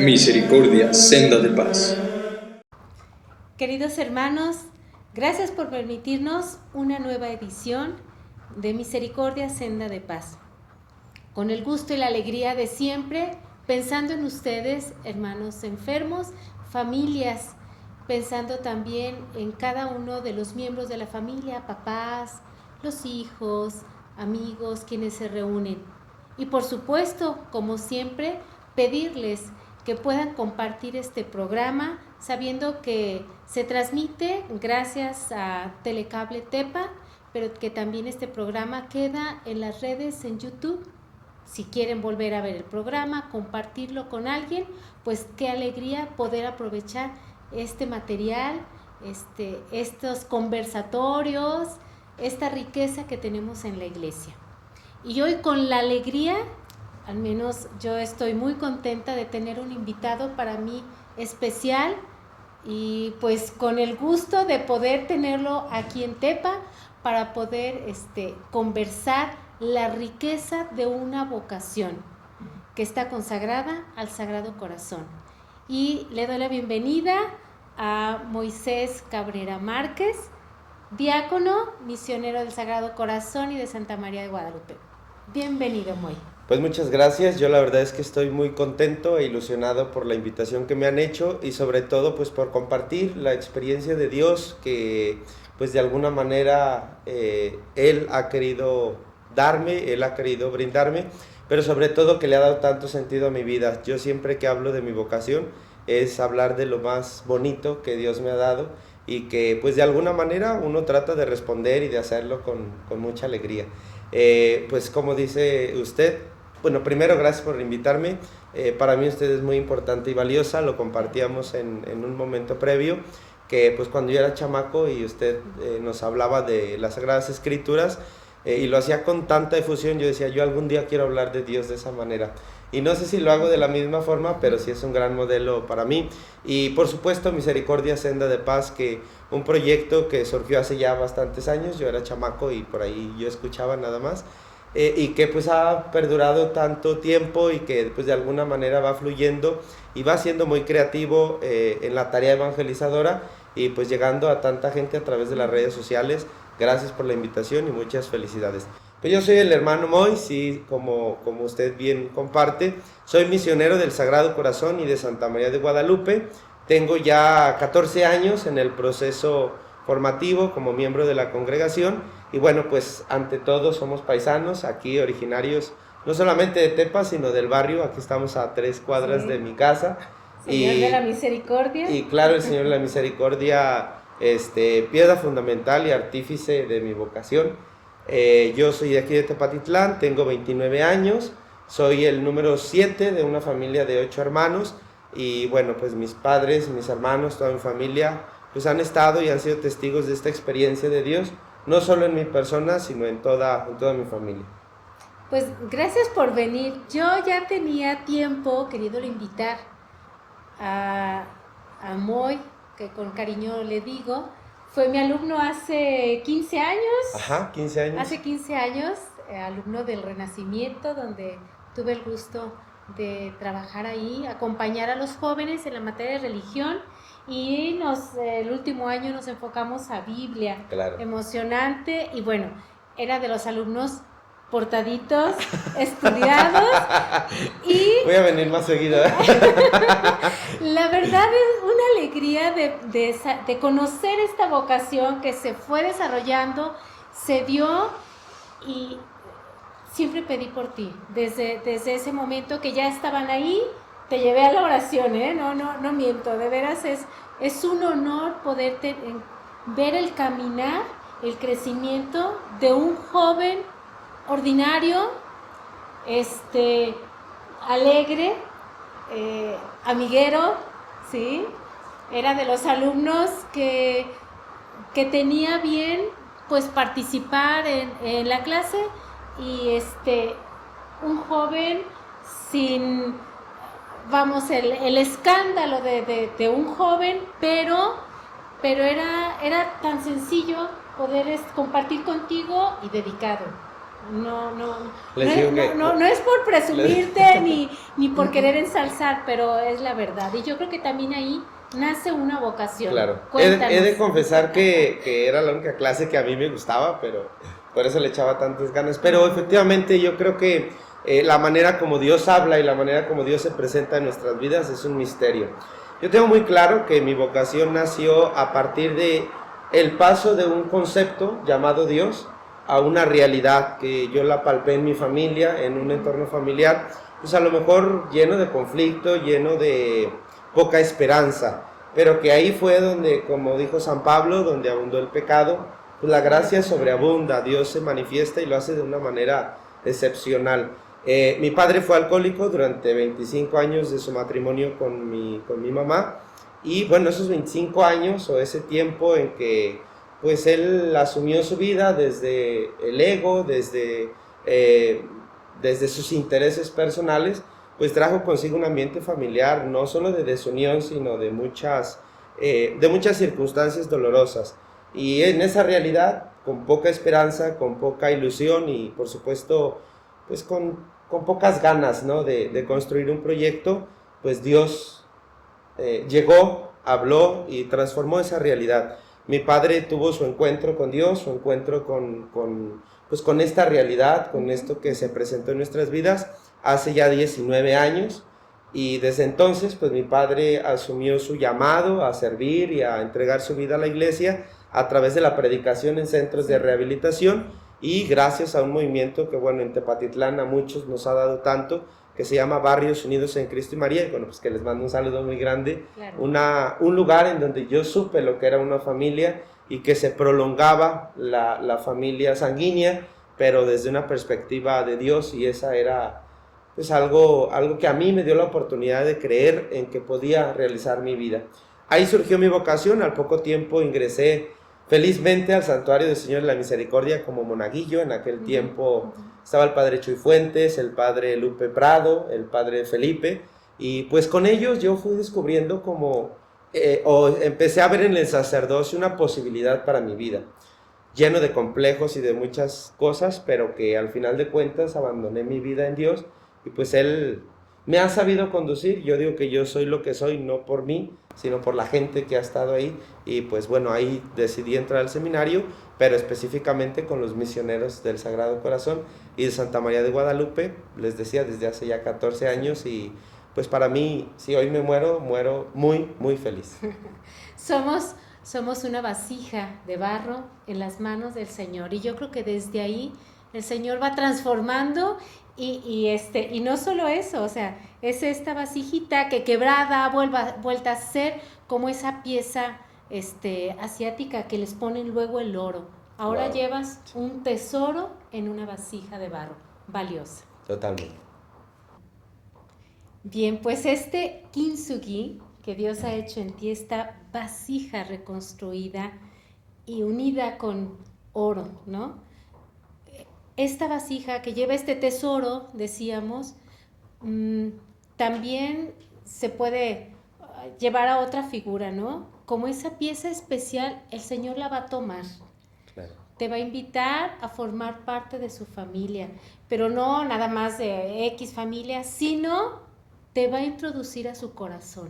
Misericordia, senda de paz. Queridos hermanos, gracias por permitirnos una nueva edición de Misericordia, senda de paz. Con el gusto y la alegría de siempre, pensando en ustedes, hermanos enfermos, familias, pensando también en cada uno de los miembros de la familia, papás, los hijos, amigos, quienes se reúnen. Y por supuesto, como siempre, pedirles que puedan compartir este programa, sabiendo que se transmite gracias a Telecable Tepa, pero que también este programa queda en las redes en YouTube. Si quieren volver a ver el programa, compartirlo con alguien, pues qué alegría poder aprovechar este material, estos conversatorios, esta riqueza que tenemos en la iglesia. Y hoy con la alegría, al menos yo estoy muy contenta de tener un invitado para mí especial y pues con el gusto de poder tenerlo aquí en Tepa para poder conversar la riqueza de una vocación que está consagrada al Sagrado Corazón. Y le doy la bienvenida a Moisés Cabrera Márquez, diácono, misionero del Sagrado Corazón y de Santa María de Guadalupe. Bienvenido, Moy. Pues muchas gracias, yo la verdad es que estoy muy contento e ilusionado por la invitación que me han hecho y sobre todo pues por compartir la experiencia de Dios que pues de alguna manera Él ha querido darme, Él ha querido brindarme, pero sobre todo que le ha dado tanto sentido a mi vida. Yo siempre que hablo de mi vocación es hablar de lo más bonito que Dios me ha dado y que pues de alguna manera uno trata de responder y de hacerlo con mucha alegría. Pues como dice usted, bueno, primero gracias por invitarme. Para mí usted es muy importante y valiosa, lo compartíamos en un momento previo, que pues cuando yo era chamaco y usted nos hablaba de las Sagradas Escrituras y lo hacía con tanta efusión, yo decía, yo algún día quiero hablar de Dios de esa manera. Y no sé si lo hago de la misma forma, pero sí es un gran modelo para mí. Y por supuesto Misericordia, senda de paz, que un proyecto que surgió hace ya bastantes años, yo era chamaco y por ahí yo escuchaba nada más. Y que pues ha perdurado tanto tiempo y que pues de alguna manera va fluyendo y va siendo muy creativo en la tarea evangelizadora y pues llegando a tanta gente a través de las redes sociales. Gracias por la invitación y muchas felicidades. Pues yo soy el hermano Moy, sí, como usted bien comparte, soy misionero del Sagrado Corazón y de Santa María de Guadalupe. Tengo ya 14 años en el proceso formativo como miembro de la congregación. Y bueno, pues ante todo somos paisanos, aquí originarios no solamente de Tepa, sino del barrio. Aquí estamos a 3 cuadras de mi casa. Señor de la Misericordia. Y claro, el Señor de la Misericordia, piedra fundamental y artífice de mi vocación. Yo soy de aquí de Tepatitlán, tengo 29 años, soy el número 7 de una familia de 8 hermanos. Y bueno, pues mis padres, mis hermanos, toda mi familia, pues han estado y han sido testigos de esta experiencia de Dios. No solo en mi persona, sino en toda mi familia. Pues gracias por venir. Yo ya tenía tiempo querido invitar a Moy, que con cariño le digo. Fue mi alumno hace 15 años. Ajá, 15 años. Hace 15 años, alumno del Renacimiento, donde tuve el gusto de trabajar ahí, acompañar a los jóvenes en la materia de religión. Y el último año nos enfocamos a Biblia, claro. Emocionante, y bueno, era de los alumnos portaditos, estudiados, y voy a venir más seguido. La verdad es una alegría de conocer esta vocación que se fue desarrollando, se dio, y siempre pedí por ti, desde ese momento que ya estaban ahí. Te llevé a la oración, no miento, de veras es un honor poderte ver el caminar, el crecimiento de un joven ordinario, alegre, amiguero, ¿sí? Era de los alumnos que tenía bien pues participar en la clase y un joven sin el escándalo de un joven, pero era tan sencillo poder compartir contigo y dedicado. No es por presumirte ni por querer ensalzar, pero es la verdad. Y yo creo que también ahí nace una vocación. Claro, he de confesar que era la única clase que a mí me gustaba, pero por eso le echaba tantas ganas. Pero efectivamente yo creo que la manera como Dios habla y la manera como Dios se presenta en nuestras vidas es un misterio. Yo tengo muy claro que mi vocación nació a partir de el paso de un concepto llamado Dios a una realidad que yo la palpé en mi familia, en un entorno familiar, pues a lo mejor lleno de conflicto, lleno de poca esperanza, pero que ahí fue donde, como dijo San Pablo, donde abundó el pecado, pues la gracia sobreabunda, Dios se manifiesta y lo hace de una manera excepcional. Mi padre fue alcohólico durante 25 años de su matrimonio con mi mamá, y bueno, esos 25 años o ese tiempo en que pues él asumió su vida desde el ego, desde sus intereses personales, pues trajo consigo un ambiente familiar no solo de desunión, sino de muchas circunstancias dolorosas. Y en esa realidad, con poca esperanza, con poca ilusión y por supuesto pues con pocas ganas, ¿no?, de construir un proyecto, pues Dios llegó, habló y transformó esa realidad. Mi padre tuvo su encuentro con Dios, su encuentro con esta realidad, con esto que se presentó en nuestras vidas hace ya 19 años, y desde entonces pues mi padre asumió su llamado a servir y a entregar su vida a la iglesia a través de la predicación en centros de rehabilitación, y gracias a un movimiento que bueno, en Tepatitlán a muchos nos ha dado tanto, que se llama Barrios Unidos en Cristo y María, y bueno, pues que les mando un saludo muy grande, claro. Un lugar en donde yo supe lo que era una familia y que se prolongaba la familia sanguínea, pero desde una perspectiva de Dios, y esa era pues algo que a mí me dio la oportunidad de creer en que podía realizar mi vida. Ahí surgió mi vocación. Al poco tiempo ingresé felizmente al Santuario del Señor de la Misericordia como monaguillo. En aquel tiempo estaba el padre Chuy Fuentes, el padre Lupe Prado, el padre Felipe, y pues con ellos yo fui descubriendo empecé a ver en el sacerdocio una posibilidad para mi vida, lleno de complejos y de muchas cosas, pero que al final de cuentas abandoné mi vida en Dios, y pues Él me ha sabido conducir. Yo digo que yo soy lo que soy no por mí, sino por la gente que ha estado ahí, y pues bueno, ahí decidí entrar al seminario, pero específicamente con los misioneros del Sagrado Corazón y de Santa María de Guadalupe, les decía, desde hace ya 14 años, y pues para mí, si hoy me muero muy, muy feliz. Somos una vasija de barro en las manos del Señor, y yo creo que desde ahí el Señor va transformando, y no solo eso, o sea, es esta vasijita que quebrada vuelta a ser como esa pieza asiática que les ponen luego el oro. Ahora wow. Llevas un tesoro en una vasija de barro, valiosa. Totalmente. Bien, pues este kintsugi que Dios ha hecho en ti, esta vasija reconstruida y unida con oro, ¿no? Esta vasija que lleva este tesoro, decíamos, también se puede llevar a otra figura, ¿no? Como esa pieza especial, el Señor la va a tomar. Claro. Te va a invitar a formar parte de su familia, pero no nada más de X familia, sino te va a introducir a su corazón.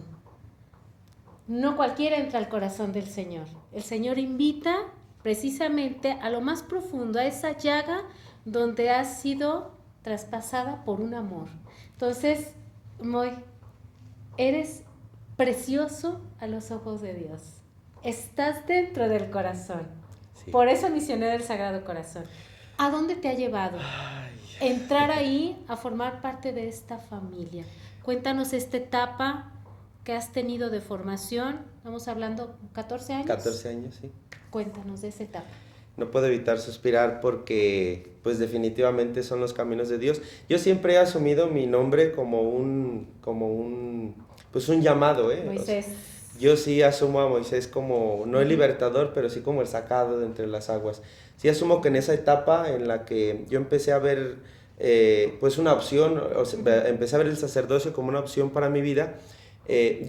No cualquiera entra al corazón del Señor. El Señor invita precisamente a lo más profundo, a esa llaga donde has sido traspasada por un amor. Entonces, Moy, eres precioso a los ojos de Dios. Estás dentro del corazón. Sí. Por eso misionero del Sagrado Corazón. ¿A dónde te ha llevado? Entrar ahí a formar parte de esta familia. Cuéntanos esta etapa que has tenido de formación. Estamos hablando 14 años. 14 años, sí. Cuéntanos de esa etapa. No puedo evitar suspirar porque pues definitivamente son los caminos de Dios. Yo siempre he asumido mi nombre como un llamado, Moisés. O sea, yo sí asumo a Moisés como, no el libertador, pero sí como el sacado de entre las aguas. Sí asumo que en esa etapa en la que yo empecé a ver pues una opción, o sea, empecé a ver el sacerdocio como una opción para mi vida,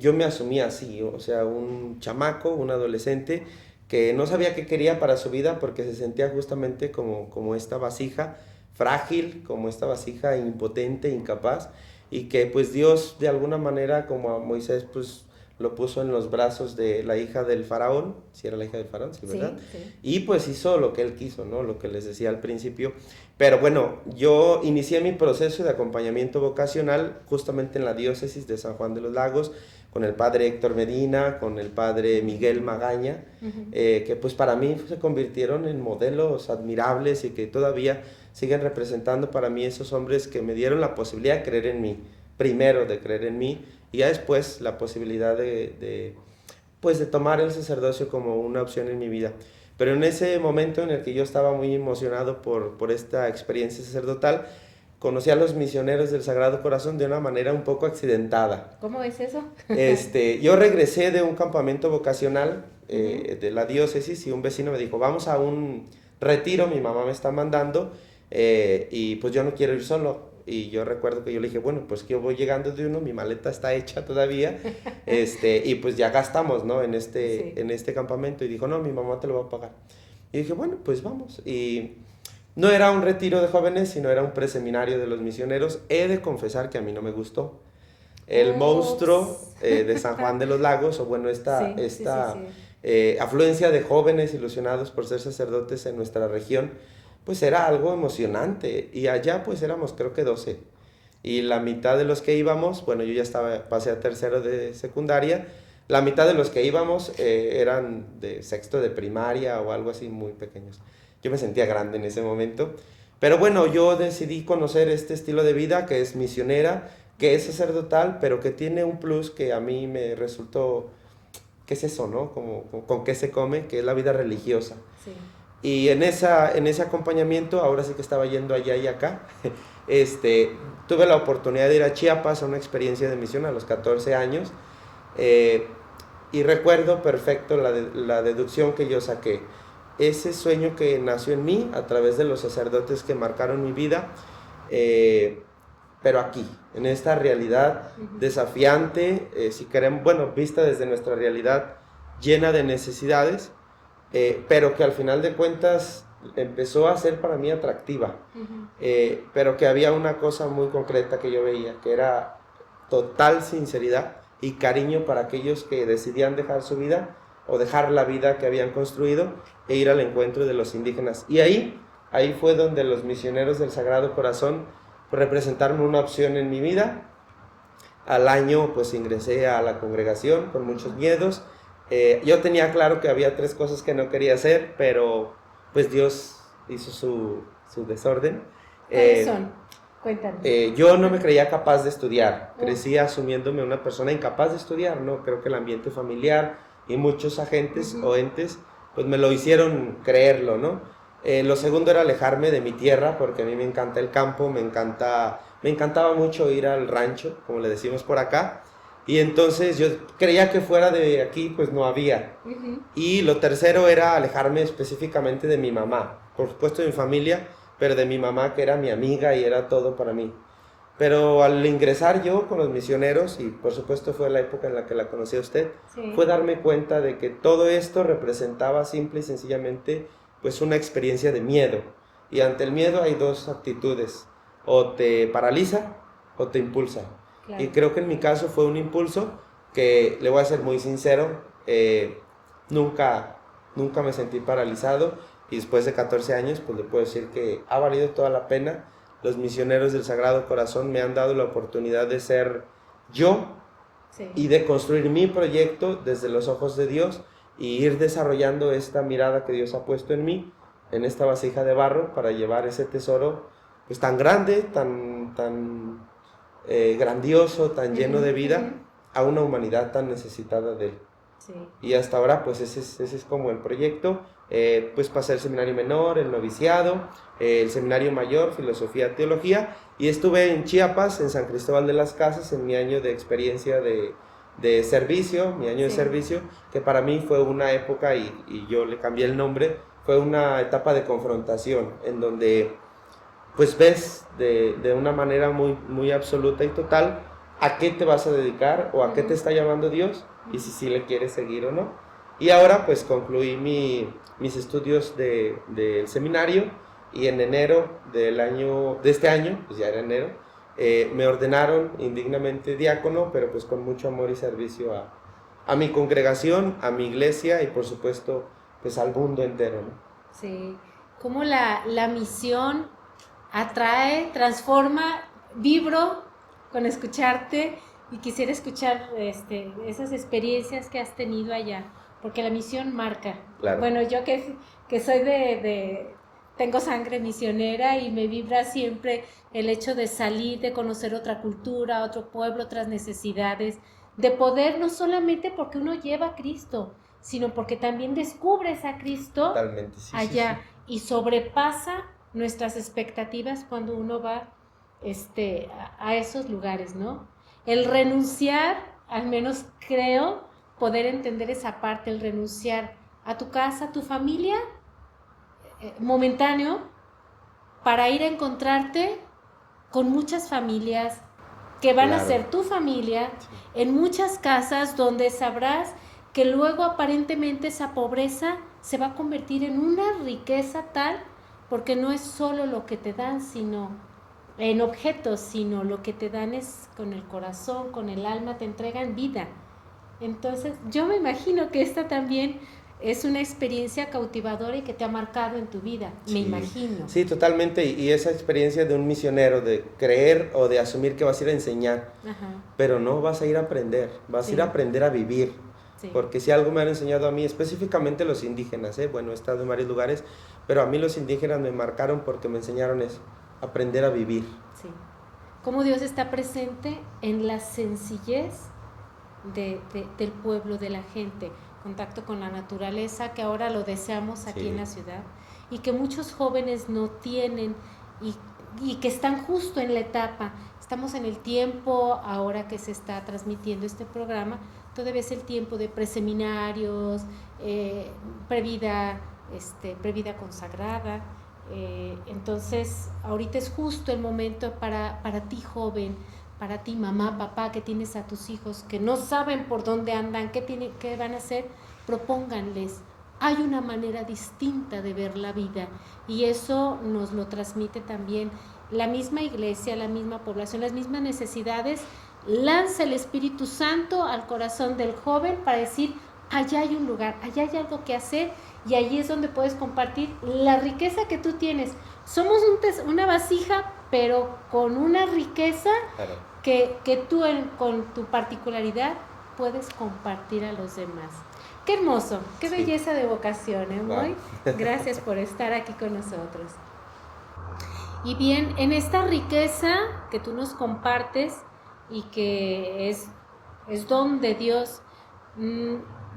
yo me asumí así, o sea, un chamaco, un adolescente que no sabía qué quería para su vida porque se sentía justamente como esta vasija frágil, como esta vasija impotente, incapaz, y que pues Dios de alguna manera, como a Moisés, pues lo puso en los brazos de la hija del faraón, si era la hija del faraón, sí, ¿verdad? Sí. Y pues hizo lo que él quiso, ¿no? Lo que les decía al principio. Pero bueno, yo inicié mi proceso de acompañamiento vocacional justamente en la diócesis de San Juan de los Lagos, con el padre Héctor Medina, con el padre Miguel Magaña, que pues para mí se convirtieron en modelos admirables y que todavía siguen representando para mí esos hombres que me dieron la posibilidad de creer en mí, primero de creer en mí, y ya después la posibilidad de tomar el sacerdocio como una opción en mi vida. Pero en ese momento en el que yo estaba muy emocionado por esta experiencia sacerdotal, conocí a los misioneros del Sagrado Corazón de una manera un poco accidentada. ¿Cómo es eso? Yo regresé de un campamento vocacional de la diócesis y un vecino me dijo, vamos a un retiro, mi mamá me está mandando y pues yo no quiero ir solo. Y yo recuerdo que yo le dije, bueno, pues que yo voy llegando de uno, mi maleta está hecha todavía, y pues ya gastamos, ¿no? En este campamento. Y dijo, no, mi mamá te lo va a pagar. Y dije, bueno, pues vamos. Y no era un retiro de jóvenes, sino era un preseminario de los misioneros. He de confesar que a mí no me gustó. El monstruo de San Juan de los Lagos, o bueno, esta afluencia de jóvenes ilusionados por ser sacerdotes en nuestra región, pues era algo emocionante, y allá pues éramos creo que 12, y la mitad de los que íbamos, bueno, yo ya pasé a tercero de secundaria, la mitad de los que íbamos eran de sexto de primaria o algo así, muy pequeños. Yo me sentía grande en ese momento, pero bueno, yo decidí conocer este estilo de vida que es misionera, que es sacerdotal, pero que tiene un plus que a mí me resultó, ¿qué es eso, no? ¿Con qué se come? Que es la vida religiosa. Sí. Y en ese acompañamiento, ahora sí que estaba yendo allá y acá, tuve la oportunidad de ir a Chiapas a una experiencia de misión a los 14 años, y recuerdo perfecto la deducción que yo saqué. Ese sueño que nació en mí a través de los sacerdotes que marcaron mi vida, pero aquí, en esta realidad desafiante, si queremos, bueno, vista desde nuestra realidad llena de necesidades, pero que al final de cuentas empezó a ser para mí atractiva, pero que había una cosa muy concreta que yo veía, que era total sinceridad y cariño para aquellos que decidían dejar su vida o dejar la vida que habían construido e ir al encuentro de los indígenas. Y ahí fue donde los misioneros del Sagrado Corazón representaron una opción en mi vida. Al año pues ingresé a la congregación con muchos miedos. Yo tenía claro que había 3 cosas que no quería hacer, pero pues Dios hizo su desorden. ¿Cuáles son? Cuéntanos. Yo no me creía capaz de estudiar, crecí asumiéndome una persona incapaz de estudiar, ¿no? Creo que el ambiente familiar y muchos agentes o entes pues me lo hicieron creerlo, ¿no? Lo segundo era alejarme de mi tierra, porque a mí me encanta el campo, me encantaba mucho ir al rancho, como le decimos por acá. Y entonces yo creía que fuera de aquí pues no había. Y lo tercero era alejarme específicamente de mi mamá, por supuesto de mi familia, pero de mi mamá, que era mi amiga y era todo para mí. Pero al ingresar yo con los misioneros, y por supuesto fue la época en la que la conocí a usted, fue darme cuenta de que todo esto representaba simple y sencillamente pues una experiencia de miedo. Y ante el miedo hay 2 actitudes, o te paraliza o te impulsa. Claro. Y creo que en mi caso fue un impulso que, le voy a ser muy sincero, nunca me sentí paralizado, y después de 14 años pues le puedo decir que ha valido toda la pena. Los misioneros del Sagrado Corazón me han dado la oportunidad de ser yo y de construir mi proyecto desde los ojos de Dios y ir desarrollando esta mirada que Dios ha puesto en mí, en esta vasija de barro, para llevar ese tesoro pues tan grande, tan grandioso, tan lleno de vida, a una humanidad tan necesitada de él. Y hasta ahora pues ese es como el proyecto. Pues pasé el seminario menor, el noviciado, el seminario mayor, filosofía, teología, y estuve en Chiapas, en San Cristóbal de las Casas, en mi año de experiencia de servicio, mi año de servicio, que para mí fue una época, y yo le cambié el nombre, fue una etapa de confrontación, en donde pues ves de una manera muy, muy absoluta y total a qué te vas a dedicar o a qué te está llamando Dios, y si le quieres seguir o no. Y ahora pues concluí mis estudios del seminario, y en enero de este año, pues ya era enero, me ordenaron indignamente diácono, pero pues con mucho amor y servicio a mi congregación, a mi iglesia y por supuesto pues al mundo entero, ¿no? Sí, cómo la misión atrae, transforma, vibro con escucharte y quisiera escuchar esas experiencias que has tenido allá, porque la misión marca. Claro. Bueno, yo que soy tengo sangre misionera y me vibra siempre el hecho de salir, de conocer otra cultura, otro pueblo, otras necesidades, de poder no solamente porque uno lleva a Cristo, sino porque también descubres a Cristo Totalmente, sí, allá sí, sí. y sobrepasa nuestras expectativas cuando uno va a esos lugares, ¿no? El renunciar, al menos creo poder entender esa parte, el renunciar a tu casa, a tu familia, momentáneo, para ir a encontrarte con muchas familias que van Claro. a ser tu familia, Sí. en muchas casas donde sabrás que luego aparentemente esa pobreza se va a convertir en una riqueza tal, porque no es solo lo que te dan, sino en objetos, sino lo que te dan es con el corazón, con el alma, te entregan vida. Entonces, yo me imagino que esta también es una experiencia cautivadora y que te ha marcado en tu vida, Sí. me imagino. Sí, totalmente, y esa experiencia de un misionero, de creer o de asumir que vas a ir a enseñar, Ajá. pero no, vas a ir a aprender, vas Sí. a ir a aprender a vivir, Sí. porque si algo me han enseñado a mí, específicamente los indígenas, bueno, he estado en varios lugares, pero a mí los indígenas me marcaron porque me enseñaron eso, aprender a vivir. Sí. Cómo Dios está presente en la sencillez del pueblo, de la gente, contacto con la naturaleza, que ahora lo deseamos aquí Sí. en la ciudad, y que muchos jóvenes no tienen y que están justo en la etapa. Estamos en el tiempo, ahora que se está transmitiendo este programa, todavía es el tiempo de preseminarios, previda consagrada. Entonces, ahorita es justo el momento para ti, joven, para ti, mamá, papá, que tienes a tus hijos, que no saben por dónde andan, qué van a hacer, propónganles. Hay una manera distinta de ver la vida y eso nos lo transmite también la misma iglesia, la misma población, las mismas necesidades. Lanza el Espíritu Santo al corazón del joven para decir, allá hay un lugar, allá hay algo que hacer y allí es donde puedes compartir la riqueza que tú tienes. Somos una vasija, pero con una riqueza Claro. que tú con tu particularidad puedes compartir a los demás. Qué hermoso, qué belleza de vocación, ¿eh, Moy? Wow. Gracias por estar aquí con nosotros. Y bien, en esta riqueza que tú nos compartes y que es don de Dios,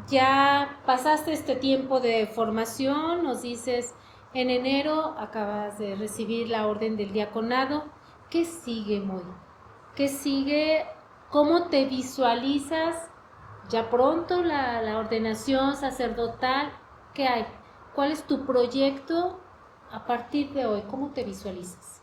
ya pasaste este tiempo de formación, nos dices, en enero acabas de recibir la orden del diaconado. ¿Qué sigue, Moy? ¿Qué sigue? ¿Cómo te visualizas ya pronto la ordenación sacerdotal? ¿Qué hay? ¿Cuál es tu proyecto a partir de hoy? ¿Cómo te visualizas?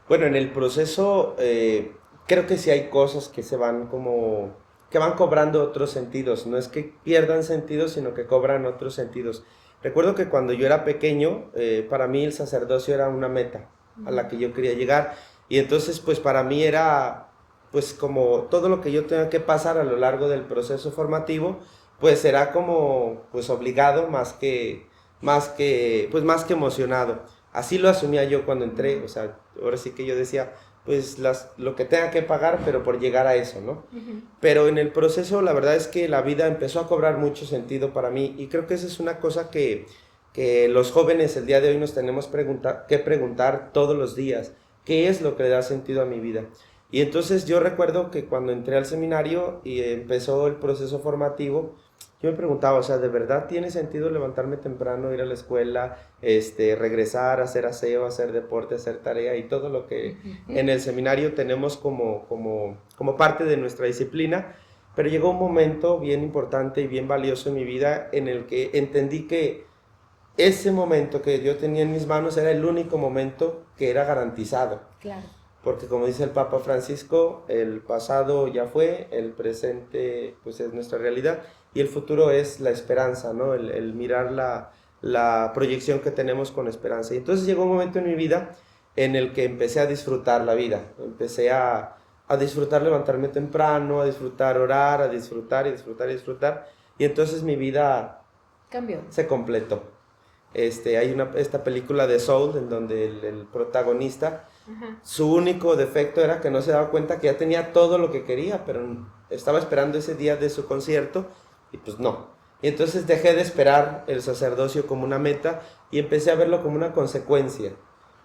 Bueno, en el proceso creo que sí hay cosas que que van cobrando otros sentidos. No es que pierdan sentido, sino que cobran otros sentidos. Recuerdo que cuando yo era pequeño, para mí el sacerdocio era una meta a la que yo quería llegar. Y entonces, pues para mí era, pues como todo lo que yo tenga que pasar a lo largo del proceso formativo, pues será como, pues obligado más que emocionado. Así lo asumía yo cuando entré, o sea, ahora sí que yo decía, pues lo que tenga que pagar, pero por llegar a eso, ¿no? Uh-huh. Pero en el proceso la verdad es que la vida empezó a cobrar mucho sentido para mí y creo que esa es una cosa que los jóvenes el día de hoy nos tenemos que preguntar todos los días, ¿qué es lo que le da sentido a mi vida? Y entonces yo recuerdo que cuando entré al seminario y empezó el proceso formativo, yo me preguntaba, o sea, ¿de verdad tiene sentido levantarme temprano, ir a la escuela, regresar, hacer aseo, hacer deporte, hacer tarea y todo lo que en el seminario tenemos como parte de nuestra disciplina? Pero llegó un momento bien importante y bien valioso en mi vida en el que entendí que ese momento que yo tenía en mis manos era el único momento que era garantizado. Claro. Porque como dice el Papa Francisco, el pasado ya fue, el presente pues es nuestra realidad y el futuro es la esperanza, ¿no? El mirar la la proyección que tenemos con esperanza. Y entonces llegó un momento en mi vida en el que empecé a disfrutar la vida, empecé a disfrutar levantarme temprano, a disfrutar orar, a disfrutar y disfrutar y disfrutar, y entonces mi vida cambió, se completó. Hay esta película de Soul en donde el protagonista, su único defecto era que no se daba cuenta que ya tenía todo lo que quería, pero estaba esperando ese día de su concierto y pues no. Y entonces dejé de esperar el sacerdocio como una meta y empecé a verlo como una consecuencia.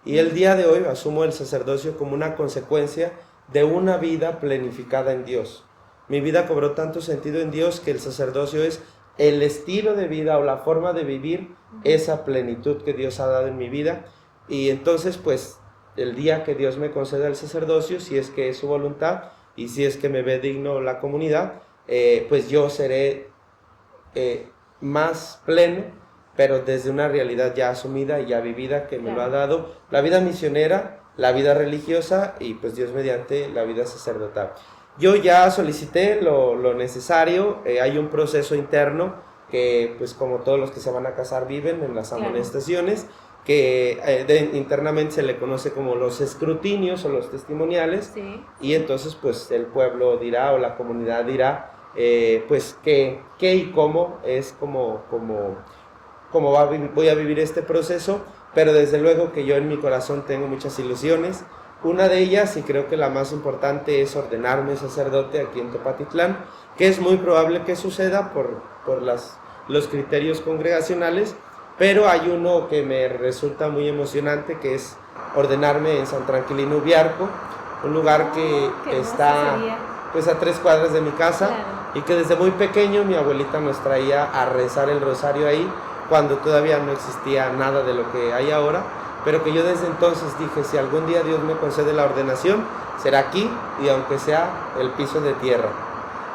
Y el día de hoy asumo el sacerdocio como una consecuencia de una vida planificada en Dios. Mi vida cobró tanto sentido en Dios que el sacerdocio es el estilo de vida o la forma de vivir esa plenitud que Dios ha dado en mi vida. Y entonces pues el día que Dios me conceda el sacerdocio, si es que es su voluntad y si es que me ve digno la comunidad, pues yo seré más pleno, pero desde una realidad ya asumida y ya vivida que me lo ha dado la vida misionera, la vida religiosa y pues Dios mediante la vida sacerdotal. Yo ya solicité lo necesario, hay un proceso interno que pues como todos los que se van a casar viven en las amonestaciones, que internamente se le conoce como los escrutinios o los testimoniales, y entonces pues el pueblo dirá o la comunidad dirá pues qué y cómo es como voy a vivir este proceso, pero desde luego que yo en mi corazón tengo muchas ilusiones. Una de ellas, y creo que la más importante, es ordenarme sacerdote aquí en Tepatitlán, que es muy probable que suceda por los criterios congregacionales, pero hay uno que me resulta muy emocionante, que es ordenarme en San Tranquilino Ubiarco, un lugar que está pues a 3 cuadras de mi casa, y que desde muy pequeño mi abuelita nos traía a rezar el rosario ahí, cuando todavía no existía nada de lo que hay ahora, pero que yo desde entonces dije, si algún día Dios me concede la ordenación, será aquí, y aunque sea el piso de tierra.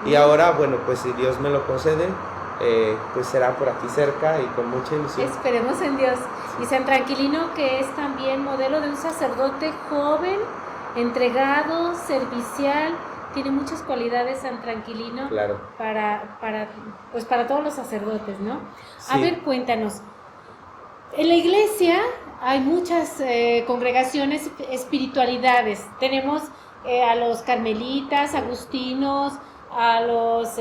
Y ahora, bueno, pues si Dios me lo concede, pues será por aquí cerca y con mucha ilusión. Esperemos en Dios. Y San Tranquilino, que es también modelo de un sacerdote joven, entregado, servicial, tiene muchas cualidades San Tranquilino, claro, para todos los sacerdotes, ¿no? Sí. A ver, cuéntanos. En la iglesia hay muchas congregaciones, espiritualidades. Tenemos a los carmelitas, agustinos, a los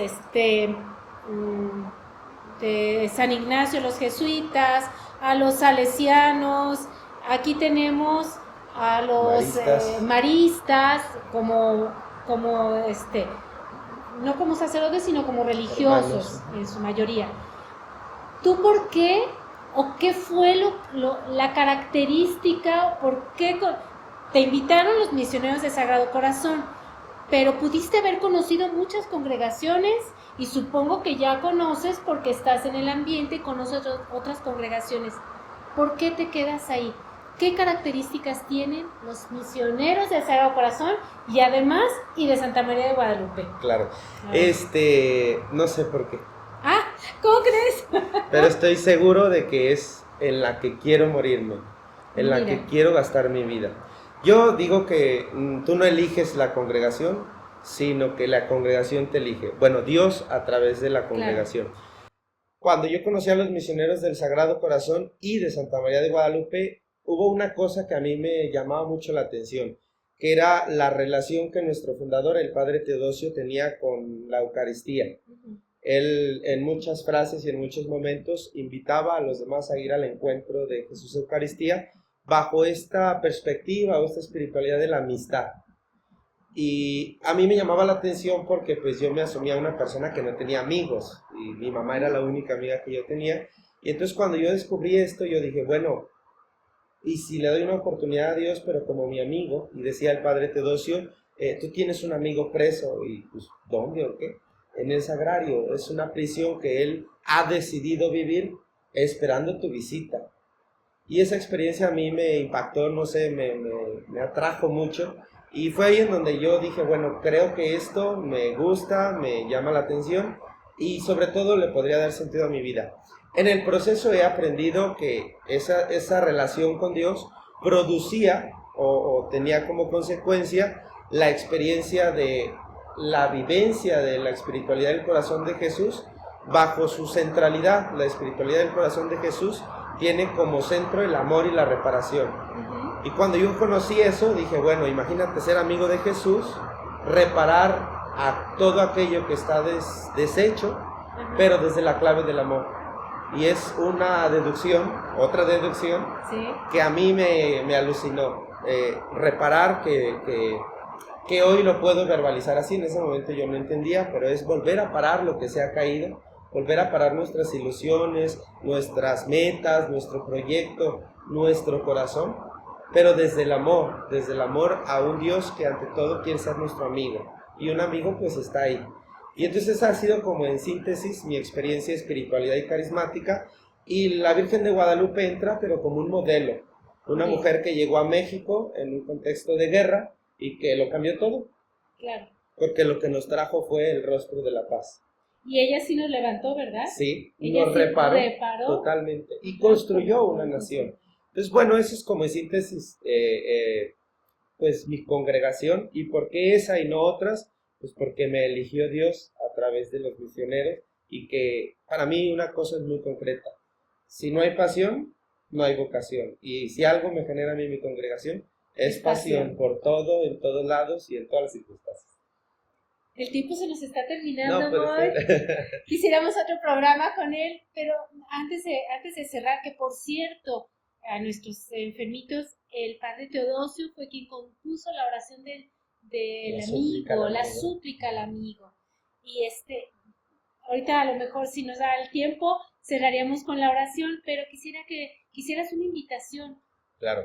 de San Ignacio, los jesuitas, a los salesianos. Aquí tenemos a los maristas como no como sacerdotes, sino como religiosos, en su mayoría. ¿Tú por qué o qué fue la característica, por qué te invitaron los misioneros de Sagrado Corazón, pero pudiste haber conocido muchas congregaciones y supongo que ya conoces porque estás en el ambiente y conoces otras congregaciones? ¿Por qué te quedas ahí? ¿Qué características tienen los misioneros de Sagrado Corazón y además y de Santa María de Guadalupe? Claro, no sé por qué. ¿Cómo crees? Pero estoy seguro de que es en la que quiero morirme, en la que quiero gastar mi vida. Yo digo que tú no eliges la congregación, sino que la congregación te elige. Bueno, Dios a través de la congregación. Claro. Cuando yo conocí a los misioneros del Sagrado Corazón y de Santa María de Guadalupe, hubo una cosa que a mí me llamaba mucho la atención, que era la relación que nuestro fundador, el Padre Teodosio, tenía con la Eucaristía. Él en muchas frases y en muchos momentos invitaba a los demás a ir al encuentro de Jesús Eucaristía bajo esta perspectiva o esta espiritualidad de la amistad. Y a mí me llamaba la atención porque pues yo me asumía una persona que no tenía amigos y mi mamá era la única amiga que yo tenía. Y entonces cuando yo descubrí esto, yo dije, bueno, y si le doy una oportunidad a Dios, pero como mi amigo, y decía el Padre Teodosio, tú tienes un amigo preso, y pues, ¿dónde o qué? En el sagrario, es una prisión que él ha decidido vivir esperando tu visita. Y esa experiencia a mí me impactó, no sé, me atrajo mucho, y fue ahí en donde yo dije, bueno, creo que esto me gusta, me llama la atención, y sobre todo le podría dar sentido a mi vida. En el proceso he aprendido que esa relación con Dios producía o tenía como consecuencia la experiencia de la vivencia de la espiritualidad del corazón de Jesús bajo su centralidad. La espiritualidad del corazón de Jesús tiene como centro el amor y la reparación. Y cuando yo conocí eso, dije, bueno, imagínate ser amigo de Jesús, reparar a todo aquello que está deshecho, pero desde la clave del amor. Y es una deducción, otra deducción, ¿sí?, que a mí me alucinó. Reparar que hoy lo puedo verbalizar así, en ese momento yo no entendía, pero es volver a parar lo que se ha caído, volver a parar nuestras ilusiones, nuestras metas, nuestro proyecto, nuestro corazón, pero desde el amor a un Dios que ante todo quiere ser nuestro amigo, y un amigo pues está ahí. Y entonces esa ha sido como en síntesis mi experiencia de espiritualidad y carismática, y la Virgen de Guadalupe entra pero como un modelo, una mujer que llegó a México en un contexto de guerra y que lo cambió todo. Claro. Porque lo que nos trajo fue el rostro de la paz. Y ella sí nos levantó, ¿verdad? Sí, ella nos reparó totalmente y construyó una nación. Entonces, bueno, eso es como en síntesis, pues mi congregación. ¿Y por qué esa y no otras? Pues porque me eligió Dios a través de los misioneros, y que para mí una cosa es muy concreta: si no hay pasión, no hay vocación. Y si algo me genera a mí mi congregación, es pasión por todo, en todos lados y en todas las circunstancias. El tiempo se nos está terminando, Moy. Quisiéramos otro programa con él, pero antes de cerrar, que por cierto, a nuestros enfermitos, el padre Teodosio fue quien compuso la oración del amigo, la súplica al amigo. Y ahorita a lo mejor, si nos da el tiempo, cerraríamos con la oración, pero quisiera que hicieras una invitación. Claro.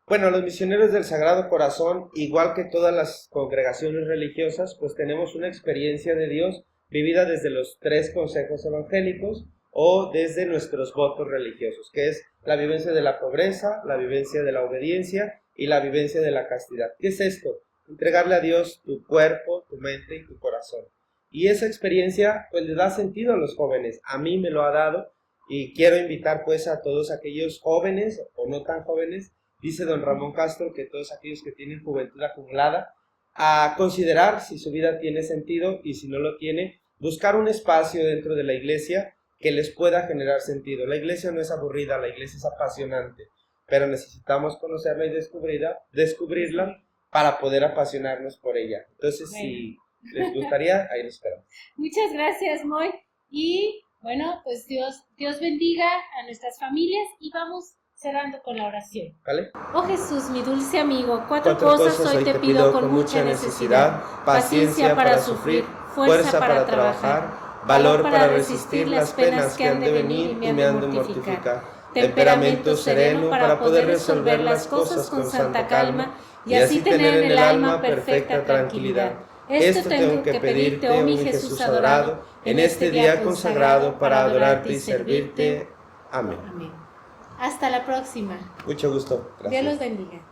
Bueno, los misioneros del Sagrado Corazón, igual que todas las congregaciones religiosas, pues tenemos una experiencia de Dios vivida desde los 3 consejos evangélicos o desde nuestros votos religiosos, que es la vivencia de la pobreza, la vivencia de la obediencia y la vivencia de la castidad. ¿Qué es esto? Entregarle a Dios tu cuerpo, tu mente y tu corazón. Y esa experiencia pues le da sentido a los jóvenes. A mí me lo ha dado, y quiero invitar pues a todos aquellos jóvenes o no tan jóvenes. Dice don Ramón Castro que todos aquellos que tienen juventud acumulada, a considerar si su vida tiene sentido, y si no lo tiene, buscar un espacio dentro de la iglesia que les pueda generar sentido. La iglesia no es aburrida, la iglesia es apasionante, pero necesitamos conocerla y descubrirla para poder apasionarnos por ella. Entonces, si les gustaría, ahí los esperamos. Muchas gracias, Moy. Y bueno, pues Dios bendiga a nuestras familias, y vamos cerrando con la oración. ¿Vale? Oh Jesús, mi dulce amigo, cuatro cosas hoy te pido con mucha necesidad: paciencia para sufrir, fuerza para trabajar, valor para resistir las penas que han de venir y me han de mortificar, temperamento sereno para poder resolver las cosas con santa calma y así tener en el alma perfecta tranquilidad. Esto tengo que pedirte, oh mi Jesús adorado, en este día consagrado para adorarte y servirte. Amén. Amén. Hasta la próxima. Mucho gusto. Gracias. Dios los bendiga.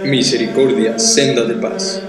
Misericordia, senda de paz.